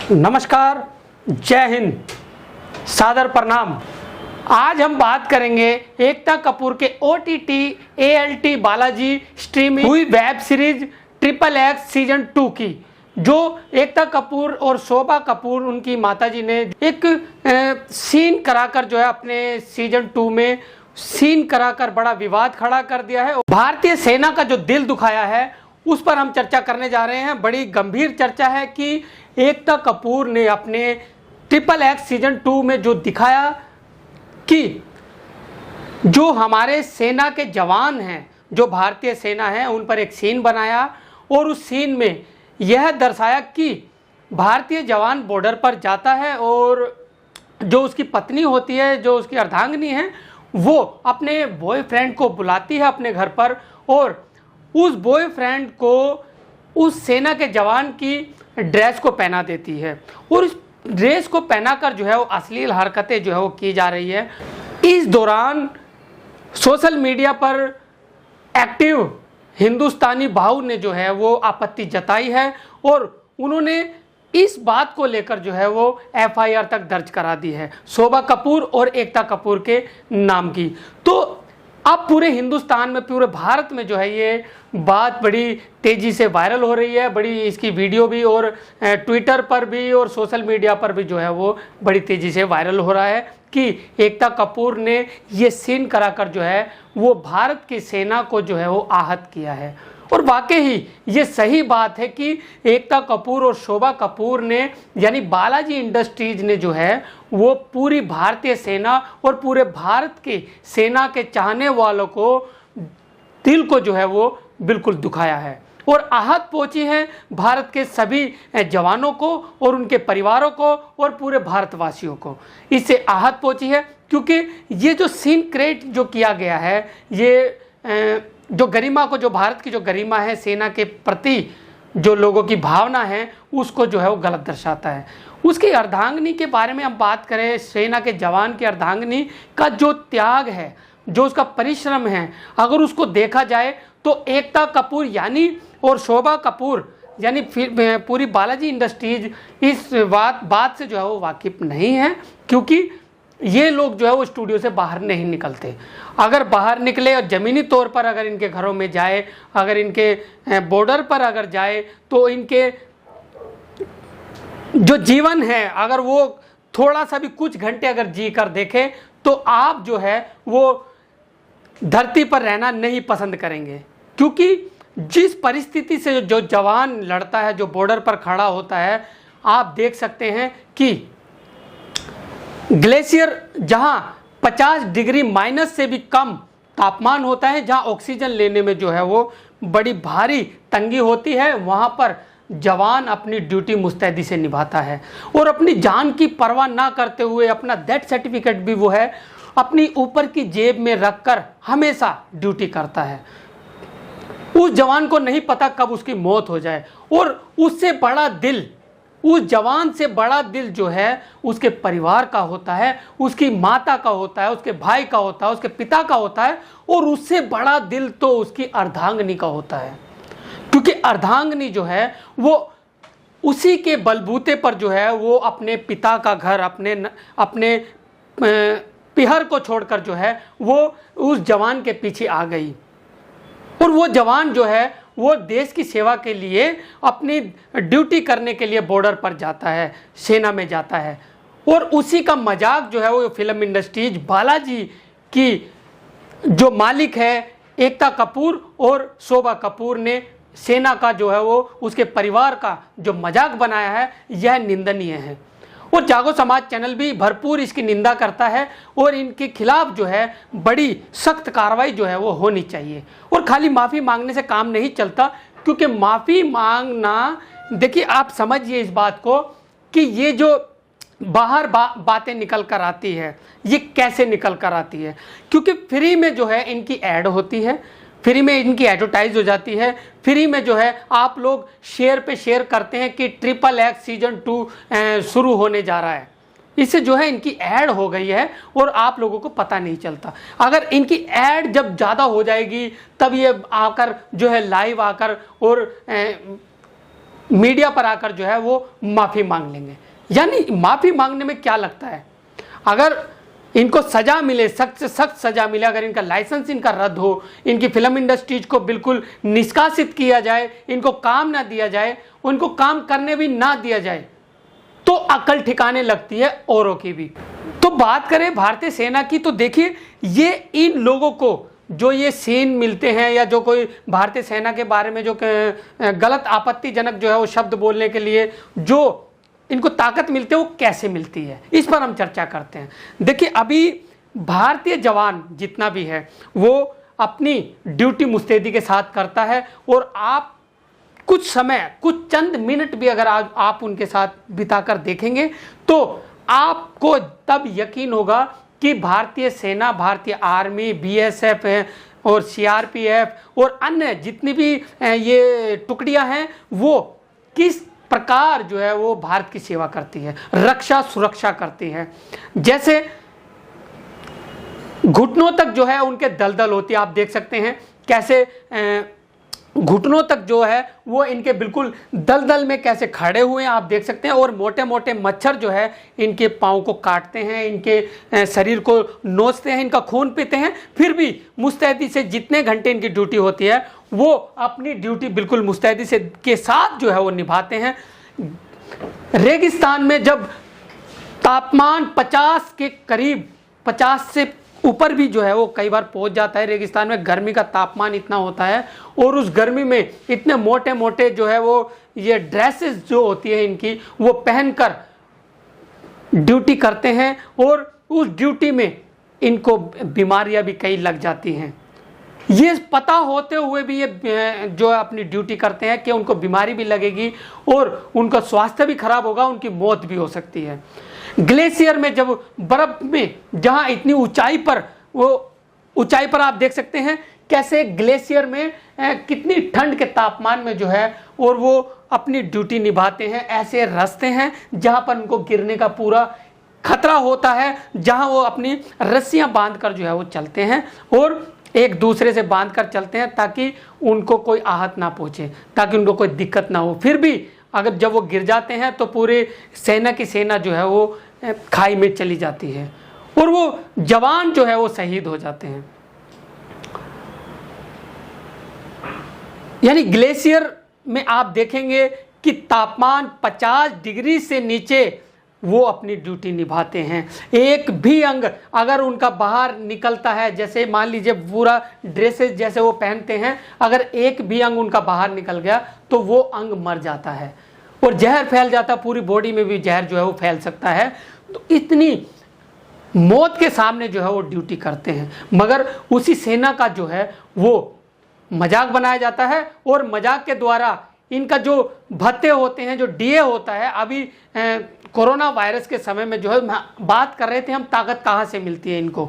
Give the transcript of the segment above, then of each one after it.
नमस्कार, जय हिंद, सादर प्रणाम। आज हम बात करेंगे एकता कपूर के OTT ALT बालाजी स्ट्रीमिंग हुई वेब सीरीज XXX सीजन 2 की, जो एकता कपूर और शोभा कपूर उनकी माताजी ने एक सीन कराकर जो है अपने सीजन 2 में सीन कराकर बड़ा विवाद खड़ा कर दिया है। भारतीय सेना का जो दिल दुखाया है उस पर हम चर्चा करने जा रहे हैं। बड़ी गंभीर चर्चा है कि एकता कपूर ने अपने XXX सीजन 2 में जो दिखाया कि जो हमारे सेना के जवान हैं, जो भारतीय सेना है, उन पर एक सीन बनाया और उस सीन में यह दर्शाया कि भारतीय जवान बॉर्डर पर जाता है और जो उसकी पत्नी होती है, जो उसकी अर्धांगिनी है, वो अपने बॉयफ्रेंड को बुलाती है अपने घर पर और उस बॉयफ्रेंड को उस सेना के जवान की ड्रेस को पहना देती है और उस ड्रेस को पहनाकर जो है वो अश्लील हरकतें जो है वो की जा रही है। इस दौरान सोशल मीडिया पर एक्टिव हिंदुस्तानी भाऊ ने जो है वो आपत्ति जताई है और उन्होंने इस बात को लेकर जो है वो FIR तक दर्ज करा दी है शोभा कपूर और एकता कपूर के नाम की। तो अब पूरे हिंदुस्तान में, पूरे भारत में जो है ये बात बड़ी तेज़ी से वायरल हो रही है। बड़ी इसकी वीडियो भी और ट्विटर पर भी और सोशल मीडिया पर भी जो है वो बड़ी तेज़ी से वायरल हो रहा है कि एकता कपूर ने ये सीन कराकर जो है वो भारत की सेना को जो है वो आहत किया है। और वाकई ही ये सही बात है कि एकता कपूर और शोभा कपूर ने यानी बालाजी इंडस्ट्रीज ने जो है वो पूरी भारतीय सेना और पूरे भारत की सेना के चाहने वालों को दिल को जो है वो बिल्कुल दुखाया है और आहत पहुंची है भारत के सभी जवानों को और उनके परिवारों को और पूरे भारतवासियों को। इससे आहत पहुंची है क्योंकि ये जो सीन क्रिएट जो किया गया है, ये जो गरिमा को, जो भारत की जो गरिमा है, सेना के प्रति जो लोगों की भावना है, उसको जो है वो गलत दर्शाता है। उसकी अर्धांगिनी के बारे में हम बात करें, सेना के जवान की अर्धांगिनी का जो त्याग है, जो उसका परिश्रम है, अगर उसको देखा जाए तो एकता कपूर यानी और शोभा कपूर यानी फिर पूरी बालाजी इंडस्ट्रीज इस बात से जो है वो वाकिफ नहीं है, क्योंकि ये लोग जो है वो स्टूडियो से बाहर नहीं निकलते। अगर बाहर निकले और ज़मीनी तौर पर अगर इनके घरों में जाए, अगर इनके बॉर्डर पर अगर जाए, तो इनके जो जीवन है अगर वो थोड़ा सा भी कुछ घंटे अगर जी कर देखें तो आप जो है वो धरती पर रहना नहीं पसंद करेंगे। क्योंकि जिस परिस्थिति से जो जवान लड़ता है, जो बॉर्डर पर खड़ा होता है, आप देख सकते हैं कि ग्लेशियर जहां 50 डिग्री माइनस से भी कम तापमान होता है, जहां ऑक्सीजन लेने में जो है वो बड़ी भारी तंगी होती है, वहां पर जवान अपनी ड्यूटी मुस्तैदी से निभाता है और अपनी जान की परवाह ना करते हुए अपना डेथ सर्टिफिकेट भी वो है अपनी ऊपर की जेब में रखकर हमेशा ड्यूटी करता है। उस जवान को नहीं पता कब उसकी मौत हो जाए और उससे बड़ा दिल, उस जवान से बड़ा दिल जो है उसके परिवार का होता है, उसकी माता का होता है, उसके भाई का होता है, उसके पिता का होता है और उससे बड़ा दिल तो उसकी अर्धांगिनी का होता है। क्योंकि अर्धांगिनी जो है वो उसी के बलबूते पर जो है वो अपने पिता का घर, अपने पिहर को छोड़कर जो है वो उस जवान के पीछे आ गई और वो जवान जो है वो देश की सेवा के लिए अपनी ड्यूटी करने के लिए बॉर्डर पर जाता है, सेना में जाता है और उसी का मजाक जो है वो फिल्म इंडस्ट्रीज बालाजी की जो मालिक है एकता कपूर और शोभा कपूर ने सेना का जो है वो उसके परिवार का जो मजाक बनाया है, यह निंदनीय है। और जागो समाज चैनल भी भरपूर इसकी निंदा करता है और इनके खिलाफ जो है बड़ी सख्त कार्रवाई जो है वो होनी चाहिए। और खाली माफ़ी मांगने से काम नहीं चलता, क्योंकि माफ़ी मांगना, देखिए आप समझिए इस बात को कि ये जो बाहर बातें निकल कर आती है, ये कैसे निकल कर आती है, क्योंकि फ्री में जो है इनकी ऐड होती है, फ्री में इनकी एडवर्टाइज हो जाती है, फ्री में जो है आप लोग शेयर पे शेयर करते हैं कि XXX सीजन 2 शुरू होने जा रहा है। इससे जो है इनकी ऐड हो गई है और आप लोगों को पता नहीं चलता। अगर इनकी ऐड जब ज़्यादा हो जाएगी तब ये आकर जो है लाइव आकर और मीडिया पर आकर जो है वो माफ़ी मांग लेंगे। यानी माफ़ी मांगने में क्या लगता है, अगर इनको सजा मिले, सख्त से सख्त सजा मिले, अगर इनका लाइसेंस इनका रद्द हो, इनकी फिल्म इंडस्ट्रीज को बिल्कुल निष्कासित किया जाए, इनको काम ना दिया जाए, उनको काम करने भी ना दिया जाए, तो अकल ठिकाने लगती है औरों की भी। तो बात करें भारतीय सेना की, तो देखिए ये इन लोगों को जो ये सीन मिलते हैं या जो कोई भारतीय सेना के बारे में जो गलत आपत्तिजनक जो है वो शब्द बोलने के लिए जो इनको ताकत मिलती है, वो कैसे मिलती है, इस पर हम चर्चा करते हैं। देखिए अभी भारतीय जवान जितना भी है वो अपनी ड्यूटी मुस्तैदी के साथ करता है, और आप कुछ समय, कुछ चंद मिनट भी अगर आज आप उनके साथ बिताकर देखेंगे तो आपको तब यकीन होगा कि भारतीय सेना, भारतीय आर्मी, बीएसएफ है और सीआरपीएफ और अन्य जितनी भी ये टुकड़ियां हैं वो किस प्रकार जो है वो भारत की सेवा करती है, रक्षा सुरक्षा करती है। जैसे घुटनों तक जो है उनके दलदल होती है, आप देख सकते हैं कैसे घुटनों तक जो है वो इनके बिल्कुल दलदल में कैसे खड़े हुए हैं, आप देख सकते हैं। और मोटे मोटे मच्छर जो है इनके पाँव को काटते हैं, इनके शरीर को नोचते हैं, इनका खून पीते हैं, फिर भी मुस्तैदी से जितने घंटे इनकी ड्यूटी होती है वो अपनी ड्यूटी बिल्कुल मुस्तैदी से के साथ जो है वो निभाते हैं। रेगिस्तान में जब तापमान 50 के करीब, 50 से ऊपर भी जो है वो कई बार पहुंच जाता है, रेगिस्तान में गर्मी का तापमान इतना होता है, और उस गर्मी में इतने मोटे मोटे जो है वो ये ड्रेसेस जो होती है इनकी वो पहनकर ड्यूटी करते हैं, और उस ड्यूटी में इनको बीमारियां भी कई लग जाती हैं। ये पता होते हुए भी ये जो अपनी ड्यूटी करते हैं कि उनको बीमारी भी लगेगी और उनका स्वास्थ्य भी खराब होगा, उनकी मौत भी हो सकती है। ग्लेशियर में जब बर्फ में जहां इतनी ऊंचाई पर, वो ऊंचाई पर आप देख सकते हैं कैसे ग्लेशियर में कितनी ठंड के तापमान में जो है और वो अपनी ड्यूटी निभाते हैं। ऐसे रास्ते हैं जहां पर उनको गिरने का पूरा खतरा होता है, जहां वो अपनी रस्सियां बांधकर जो है वो चलते हैं और एक दूसरे से बांधकर चलते हैं ताकि उनको कोई आहत ना पहुंचे, ताकि उनको कोई दिक्कत ना हो। फिर भी अगर जब वो गिर जाते हैं तो पूरे सेना की सेना जो है वो खाई में चली जाती है और वो जवान जो है वो शहीद हो जाते हैं। यानी ग्लेशियर में आप देखेंगे कि तापमान 50 डिग्री से नीचे वो अपनी ड्यूटी निभाते हैं। एक भी अंग अगर उनका बाहर निकलता है, जैसे मान लीजिए पूरा ड्रेसेस जैसे वो पहनते हैं, अगर एक भी अंग उनका बाहर निकल गया तो वो अंग मर जाता है और जहर फैल जाता है, पूरी बॉडी में भी जहर जो है वो फैल सकता है। तो इतनी मौत के सामने जो है वो ड्यूटी करते हैं, मगर उसी सेना का जो है वो मजाक बनाया जाता है और मजाक के द्वारा इनका जो भत्ते होते हैं, जो डीए होता है, अभी कोरोना वायरस के समय में जो है बात कर रहे थे हम, ताकत कहाँ से मिलती है इनको।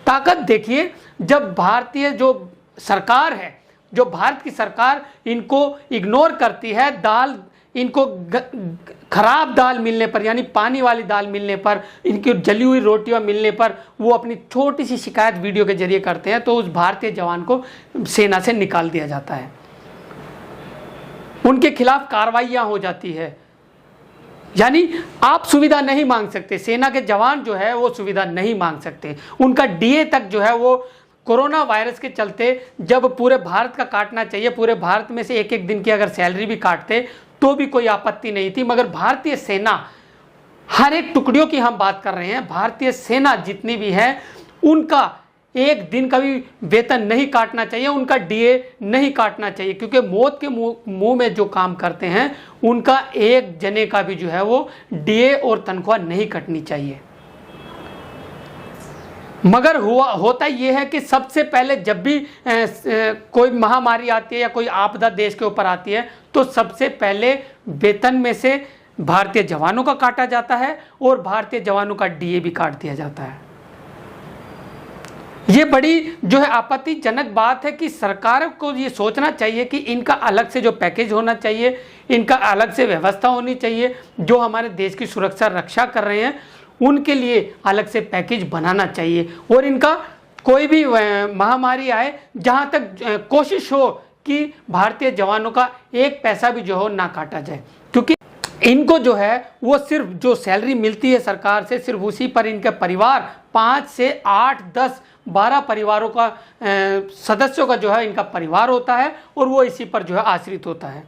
ताकत देखिए, जब भारतीय जो सरकार है, जो भारत की सरकार इनको इग्नोर करती है, दाल इनको खराब दाल मिलने पर, यानी पानी वाली दाल मिलने पर, इनकी जली हुई रोटियां मिलने पर वो अपनी छोटी सी शिकायत वीडियो के जरिए करते हैं, तो उस भारतीय जवान को सेना से निकाल दिया जाता है, उनके खिलाफ कार्रवाइयां हो जाती है। यानी आप सुविधा नहीं मांग सकते, सेना के जवान जो है वो सुविधा नहीं मांग सकते। उनका डीए तक जो है वो कोरोना वायरस के चलते जब पूरे भारत का काटना चाहिए, पूरे भारत में से एक एक दिन की अगर सैलरी भी काटते तो भी कोई आपत्ति नहीं थी, मगर भारतीय सेना, हर एक टुकड़ियों की हम बात कर रहे हैं, भारतीय सेना जितनी भी है उनका एक दिन का भी वेतन नहीं काटना चाहिए, उनका डीए नहीं काटना चाहिए, क्योंकि मौत के मुंह में जो काम करते हैं उनका एक जने का भी जो है वो डीए और तनख्वाह नहीं कटनी चाहिए। मगर होता यह है कि सबसे पहले जब भी कोई महामारी आती है या कोई आपदा देश के ऊपर आती है तो सबसे पहले वेतन में से भारतीय जवानों का काटा जाता है और भारतीय जवानों का डीए भी काट दिया जाता है। ये बड़ी जो है आपत्तिजनक बात है कि सरकार को ये सोचना चाहिए कि इनका अलग से जो पैकेज होना चाहिए, इनका अलग से व्यवस्था होनी चाहिए, जो हमारे देश की सुरक्षा रक्षा कर रहे हैं उनके लिए अलग से पैकेज बनाना चाहिए। और इनका कोई भी महामारी आए, जहां तक कोशिश हो कि भारतीय जवानों का एक पैसा भी जो हो ना काटा जाए, क्योंकि इनको जो है वो सिर्फ जो सैलरी मिलती है सरकार से, सिर्फ उसी पर इनके परिवार 5 से 8, 10, 12 परिवारों का सदस्यों का जो है इनका परिवार होता है और वो इसी पर जो है आश्रित होता है।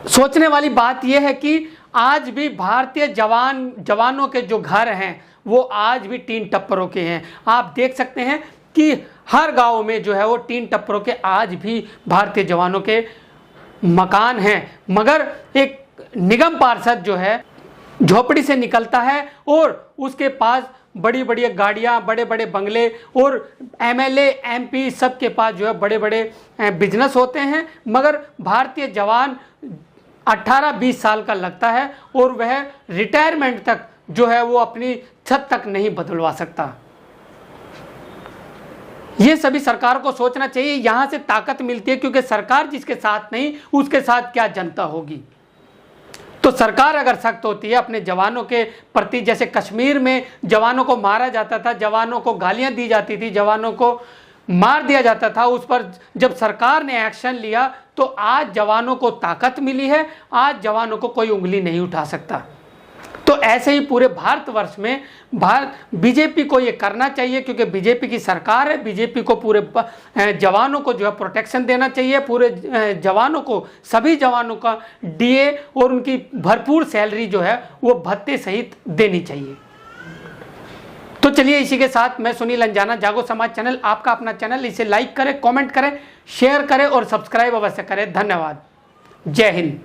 सोचने वाली बात यह है कि आज भी भारतीय जवानों के जो घर हैं वो आज भी टीन टप्परों के हैं। आप देख सकते हैं कि हर गांव में जो है वो टीन टप्परों के आज भी भारतीय जवानों के मकान हैं, मगर एक निगम पार्षद जो है झोपड़ी से निकलता है और उसके पास बड़ी बड़ी गाड़ियां, बड़े बड़े बंगले और एमएलए एमपी सबके पास जो है बड़े बड़े बिजनेस होते हैं, मगर भारतीय जवान 18-20 साल का लगता है और वह रिटायरमेंट तक जो है वो अपनी छत तक नहीं बदलवा सकता। ये सभी सरकार को सोचना चाहिए, यहां से ताकत मिलती है, क्योंकि सरकार जिसके साथ नहीं उसके साथ क्या जनता होगी। तो सरकार अगर सख्त होती है अपने जवानों के प्रति, जैसे कश्मीर में जवानों को मारा जाता था, जवानों को गालियां दी जाती थी, जवानों को मार दिया जाता था, उस पर जब सरकार ने एक्शन लिया तो आज जवानों को ताकत मिली है, आज जवानों को कोई उंगली नहीं उठा सकता। तो ऐसे ही पूरे भारतवर्ष में बीजेपी को ये करना चाहिए, क्योंकि बीजेपी की सरकार है, बीजेपी को पूरे जवानों को जो है प्रोटेक्शन देना चाहिए, पूरे जवानों को, सभी जवानों का डीए और उनकी भरपूर सैलरी जो है वो भत्ते सहित देनी चाहिए। तो चलिए इसी के साथ मैं सुनील अंजाना, जागो समाज चैनल आपका अपना चैनल, इसे लाइक करें, कमेंट करें, शेयर करें और सब्सक्राइब अवश्य करें। धन्यवाद। जय हिंद।